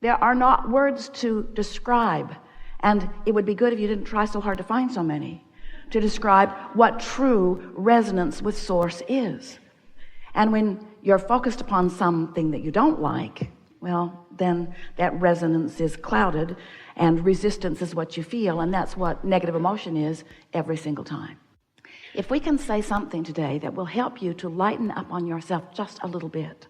There are not words to describe, and it would be good if you didn't try so hard to find so many, to describe what true resonance with source is. And when you're focused upon something that you don't like, well, then that resonance is clouded, and resistance is what you feel, and that's what negative emotion is every single time. If we can say something today that will help you to lighten up on yourself just a little bit,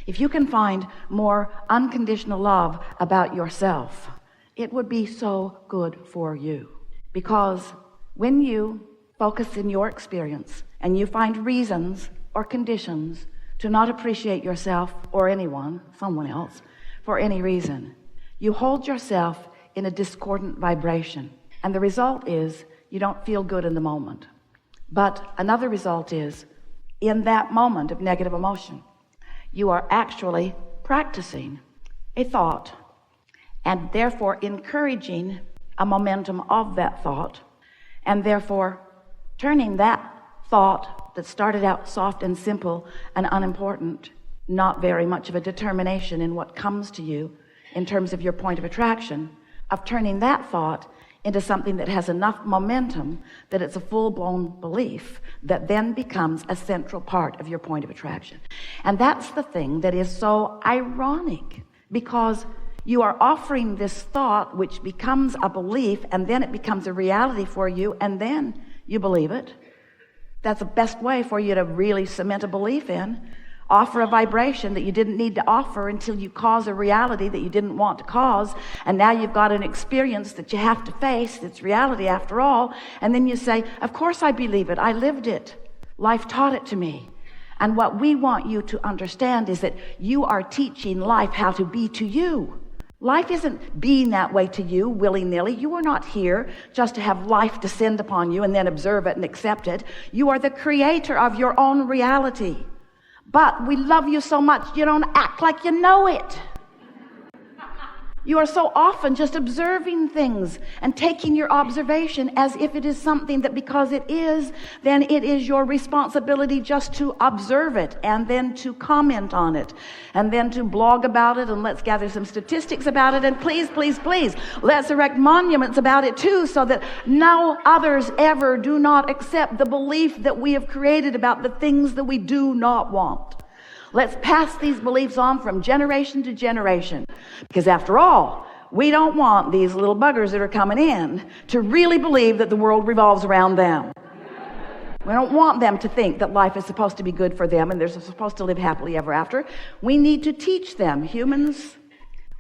if you can find more unconditional love about yourself, it would be so good for you. Because when you focus in your experience and you find reasons or conditions to not appreciate yourself or anyone, someone else, for any reason, you hold yourself in a discordant vibration. And the result is you don't feel good in the moment. But another result is, in that moment of negative emotion, you are actually practicing a thought and therefore encouraging a momentum of that thought, and therefore turning that thought that started out soft and simple and unimportant, not very much of a determination in what comes to you in terms of your point of attraction, of turning that thought into something that has enough momentum that it's a full-blown belief that then becomes a central part of your point of attraction. And that's the thing that is so ironic, because you are offering this thought which becomes a belief, and then it becomes a reality for you, and then you believe it. That's the best way for you to really cement a belief in. Offer a vibration that you didn't need to offer until you cause a reality that you didn't want to cause, and now you've got an experience that you have to face. It's reality after all. And then you say, of course I believe it, I lived it, life taught it to me. And what we want you to understand is that you are teaching life how to be to you. Life isn't being that way to you willy-nilly. You are not here just to have life descend upon you and then observe it and accept it. You are the creator of your own reality. But we love you so much, you don't act like you know it. You are so often just observing things and taking your observation as if it is something that, because it is, then it is your responsibility just to observe it and then to comment on it and then to blog about it, and let's gather some statistics about it, and please, please, please, let's erect monuments about it too, so that no others ever do not accept the belief that we have created about the things that we do not want. Let's pass these beliefs on from generation to generation, because after all, we don't want these little buggers that are coming in to really believe that the world revolves around them. We don't want them to think that life is supposed to be good for them and they're supposed to live happily ever after. We need to teach them. Humans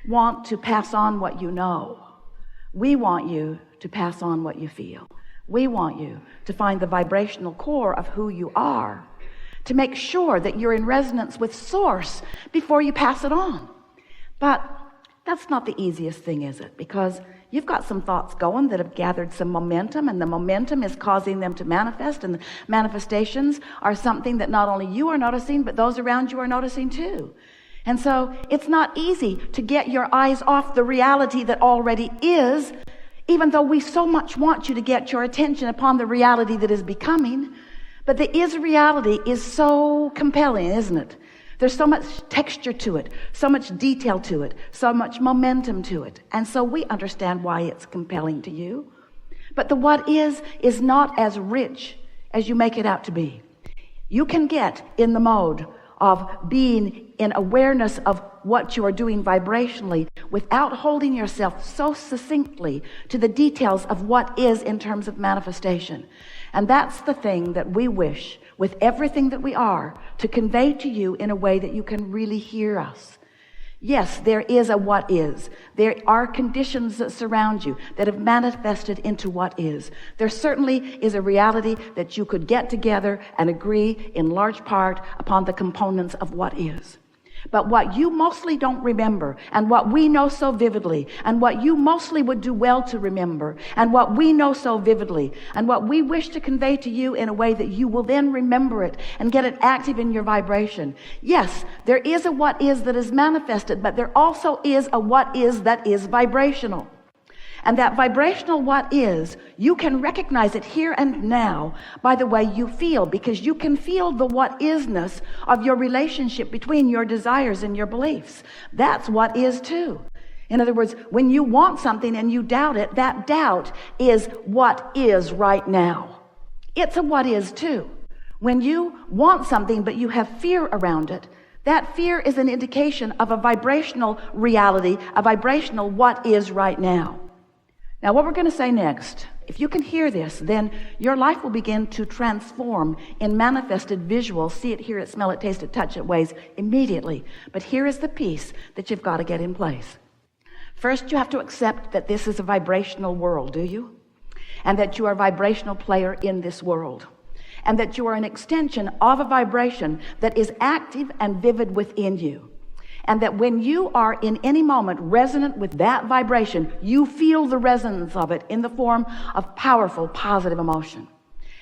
want to pass on what you know. We want you to pass on what you feel. We want you to find the vibrational core of who you are, to make sure that you're in resonance with source before you pass it on. But that's not the easiest thing, is it? Because you've got some thoughts going that have gathered some momentum, and the momentum is causing them to manifest, and the manifestations are something that not only you are noticing, but those around you are noticing too. And so it's not easy to get your eyes off the reality that already is, even though we so much want you to get your attention upon the reality that is becoming. But the is reality is so compelling, isn't it? There's so much texture to it, so much detail to it, so much momentum to it. And so we understand why it's compelling to you. But the what is not as rich as you make it out to be. You can get in the mode of being in awareness of what you are doing vibrationally without holding yourself so succinctly to the details of what is in terms of manifestation. And that's the thing that we wish with everything that we are to convey to you in a way that you can really hear us. Yes, there is a what is. There are conditions that surround you that have manifested into what is. There certainly is a reality that you could get together and agree in large part upon the components of what is. But what you mostly don't remember, and what we know so vividly, and what you mostly would do well to remember, and what we know so vividly, and what we wish to convey to you in a way that you will then remember it and get it active in your vibration. Yes, there is a what is that is manifested, but there also is a what is that is vibrational. And that vibrational what is, you can recognize it here and now by the way you feel, because you can feel the what isness of your relationship between your desires and your beliefs. That's what is too. In other words, when you want something and you doubt it, that doubt is what is right now. It's a what is too. When you want something but you have fear around it, that fear is an indication of a vibrational reality, a vibrational what is right now. Now, what we're going to say next, if you can hear this, then your life will begin to transform in manifested visual, see it, hear it, smell it, taste it, touch it ways immediately. But here is the piece that you've got to get in place. First, you have to accept that this is a vibrational world, do you? And that you are a vibrational player in this world. And that you are an extension of a vibration that is active and vivid within you. And that when you are in any moment resonant with that vibration, you feel the resonance of it in the form of powerful, positive emotion.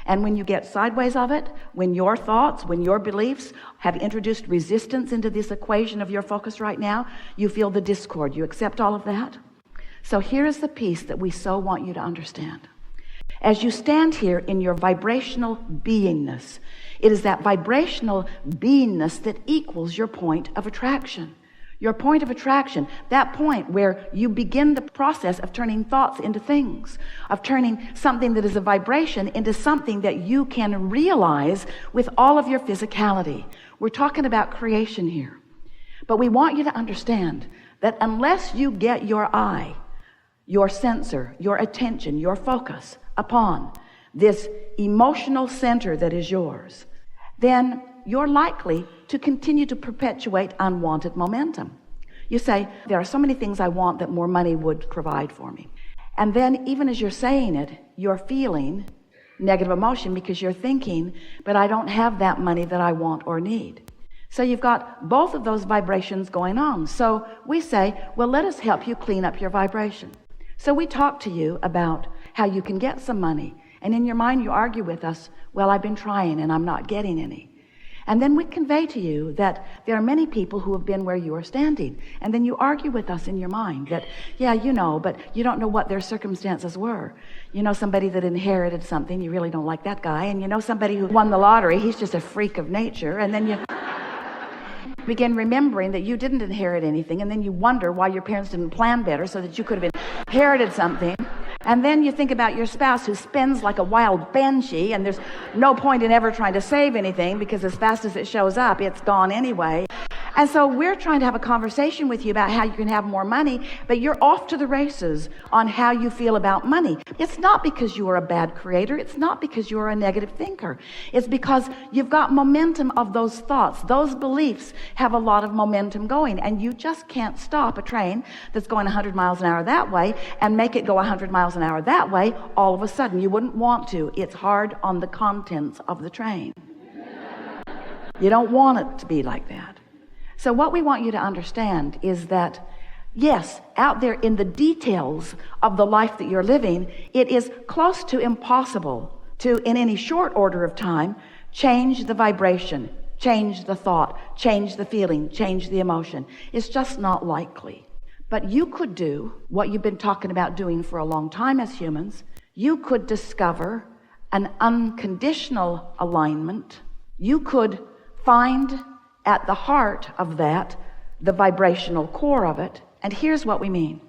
And when you get sideways of it, when your thoughts, when your beliefs have introduced resistance into this equation of your focus right now, you feel the discord. You accept all of that? So here is the piece that we so want you to understand. As you stand here in your vibrational beingness, it is that vibrational beingness that equals your point of attraction. Your point of attraction, that point where you begin the process of turning thoughts into things, of turning something that is a vibration into something that you can realize with all of your physicality. We're talking about creation here. But we want you to understand that unless you get your eye, your sensor, your attention, your focus upon this emotional center that is yours, then you're likely to continue to perpetuate unwanted momentum. You say, there are so many things I want that more money would provide for me. And then even as you're saying it, you're feeling negative emotion because you're thinking, but I don't have that money that I want or need. So you've got both of those vibrations going on. So we say, well, let us help you clean up your vibration. So we talk to you about how you can get some money. And in your mind, you argue with us, well, I've been trying and I'm not getting any. And then we convey to you that there are many people who have been where you are standing. And then you argue with us in your mind that, yeah, you know, but you don't know what their circumstances were. You know somebody that inherited something, you really don't like that guy. And you know somebody who won the lottery, he's just a freak of nature. And then you begin remembering that you didn't inherit anything. And then you wonder why your parents didn't plan better so that you could have inherited something. And then you think about your spouse who spends like a wild banshee, and there's no point in ever trying to save anything because as fast as it shows up, it's gone anyway. And so we're trying to have a conversation with you about how you can have more money, but you're off to the races on how you feel about money. It's not because you are a bad creator. It's not because you are a negative thinker. It's because you've got momentum of those thoughts. Those beliefs have a lot of momentum going, and you just can't stop a train that's going 100 miles an hour that way and make it go 100 miles an hour that way all of a sudden. You wouldn't want to. It's hard on the contents of the train. You don't want it to be like that. So what we want you to understand is that, yes, out there in the details of the life that you're living, it is close to impossible to, in any short order of time, change the vibration, change the thought, change the feeling, change the emotion. It's just not likely. But you could do what you've been talking about doing for a long time as humans. You could discover an unconditional alignment. You could find at the heart of that the vibrational core of it. And here's what we mean.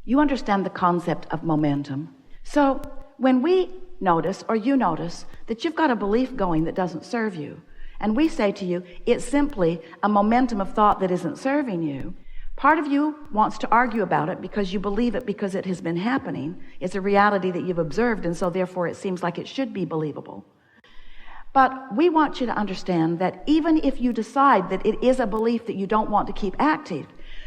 You understand the concept of momentum. So when we notice, or you notice, that you've got a belief going that doesn't serve you, and we say to you, it's simply a momentum of thought that isn't serving you, part of you wants to argue about it because you believe it because it has been happening. It's a reality that you've observed, and so therefore it seems like it should be believable. But we want you to understand that even if you decide that it is a belief that you don't want to keep active,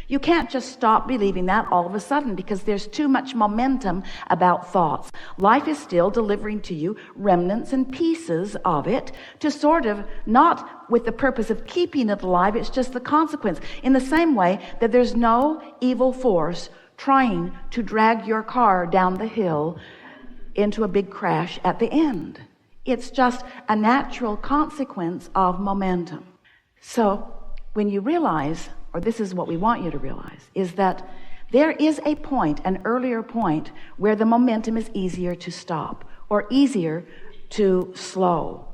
you can't just stop believing that all of a sudden because there's too much momentum about thoughts. Life is still delivering to you remnants and pieces of it to sort of, not with the purpose of keeping it alive, it's just the consequence. In the same way that there's no evil force trying to drag your car down the hill into a big crash at the end. It's just a natural consequence of momentum. So when you realize, or this is what we want you to realize, is that there is a point, an earlier point, where the momentum is easier to stop or easier to slow.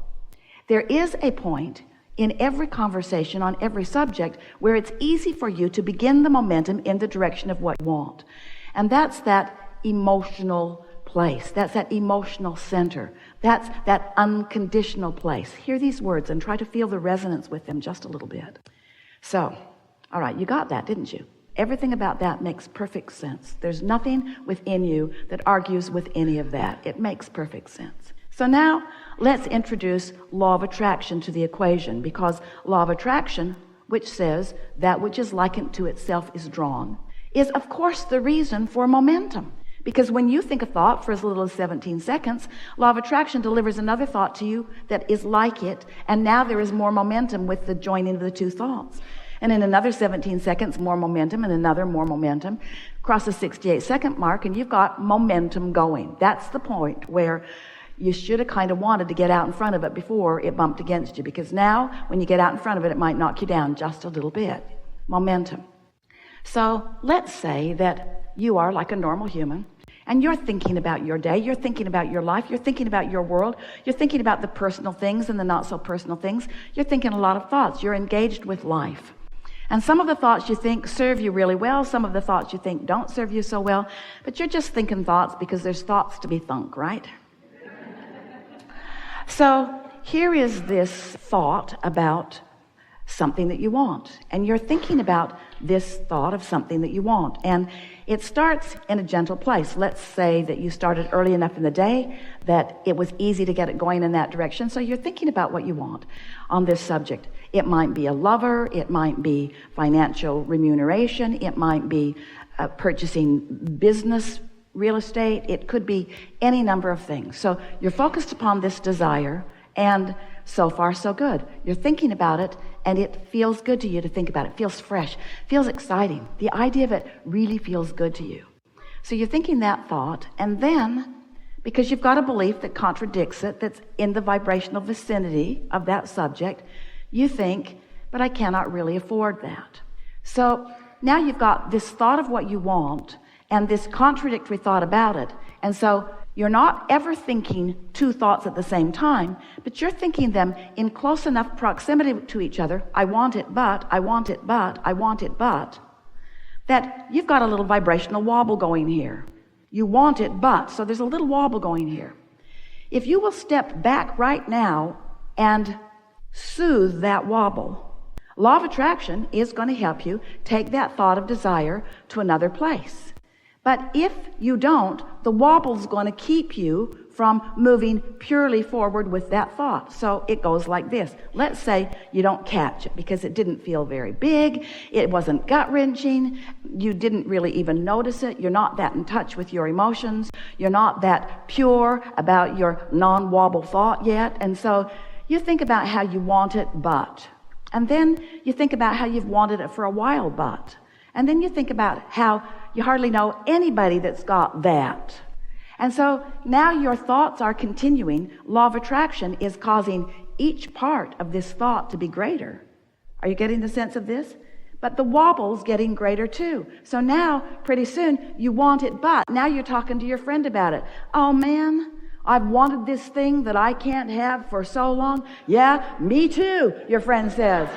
There is a point in every conversation on every subject where it's easy for you to begin the momentum in the direction of what you want. And that's that emotional place. That's that emotional center. That's that unconditional place. Hear these words and try to feel the resonance with them just a little bit. So, all right, you got that, didn't you? Everything about that makes perfect sense. There's nothing within you that argues with any of that. It makes perfect sense. So now let's introduce law of attraction to the equation, because law of attraction, which says that which is likened to itself is drawn, is of course the reason for momentum. Because when you think a thought for as little as 17 seconds, law of attraction delivers another thought to you that is like it, and now there is more momentum with the joining of the two thoughts. And in another 17 seconds, more momentum, and another more momentum. Cross the 68-second mark, and you've got momentum going. That's the point where you should have kind of wanted to get out in front of it before it bumped against you, because now when you get out in front of it, it might knock you down just a little bit. Momentum. So let's say that you are like a normal human, and you're thinking about your day, you're thinking about your life, you're thinking about your world, you're thinking about the personal things and the not so personal things. You're thinking a lot of thoughts. You're engaged with life. And some of the thoughts you think serve you really well, some of the thoughts you think don't serve you so well, but you're just thinking thoughts because there's thoughts to be thunk, right? So here is this thought about something that you want, and you're thinking about this thought of something that you want, and it starts in a gentle place. Let's say that you started early enough in the day that it was easy to get it going in that direction, so you're thinking about what you want on this subject. It might be a lover, it might be financial remuneration, it might be purchasing business real estate, it could be any number of things. So you're focused upon this desire, and so far so good. You're thinking about it, and it feels good to you to think about it. It feels fresh, feels exciting. The idea of it really feels good to you. So you're thinking that thought, and then because you've got a belief that contradicts it, that's in the vibrational vicinity of that subject, you think, but I cannot really afford that. So now you've got this thought of what you want and this contradictory thought about it. And so you're not ever thinking two thoughts at the same time, but you're thinking them in close enough proximity to each other. I want it, but, I want it, but, I want it, but, that you've got a little vibrational wobble going here. You want it, but, so there's a little wobble going here. If you will step back right now and soothe that wobble, law of attraction is going to help you take that thought of desire to another place. But if you don't, the wobble's going to keep you from moving purely forward with that thought. So it goes like this. Let's say you don't catch it because it didn't feel very big, it wasn't gut-wrenching, you didn't really even notice it, you're not that in touch with your emotions, you're not that pure about your non-wobble thought yet, and so you think about how you want it, but. And then you think about how you've wanted it for a while, but. And then you think about how you hardly know anybody that's got that. And so now your thoughts are continuing. Law of attraction is causing each part of this thought to be greater. Are you getting the sense of this? But the wobble's getting greater too. So now, pretty soon, you want it, but now you're talking to your friend about it. Oh man, I've wanted this thing that I can't have for so long. Yeah, me too, your friend says.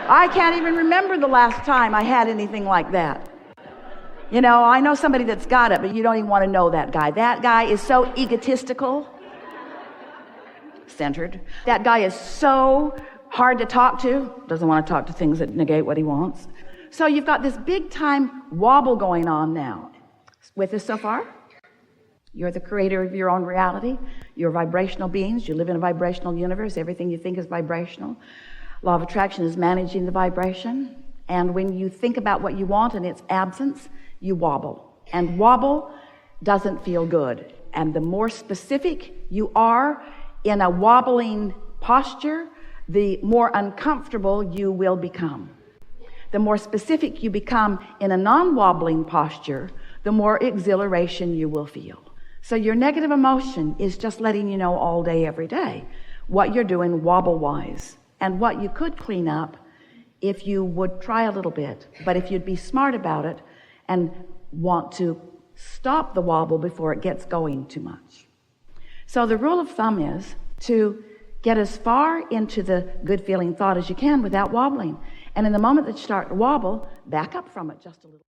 I can't even remember the last time I had anything like that. You know, I know somebody that's got it, but you don't even want to know that guy. That guy is so egotistical, centered. That guy is so hard to talk to, doesn't want to talk to things that negate what he wants. So you've got this big time wobble going on now. With us so far? You're the creator of your own reality. You're vibrational beings. You live in a vibrational universe. Everything you think is vibrational. Law of attraction is managing the vibration. And when you think about what you want in its absence, you wobble. And wobble doesn't feel good. And the more specific you are in a wobbling posture, the more uncomfortable you will become. The more specific you become in a non-wobbling posture, the more exhilaration you will feel. So your negative emotion is just letting you know all day, every day, what you're doing wobble-wise and what you could clean up if you would try a little bit. But if you'd be smart about it and want to stop the wobble before it gets going too much. So the rule of thumb is to Get as far into the good feeling thought as you can without wobbling. And in the moment that you start to wobble, back up from it just a little.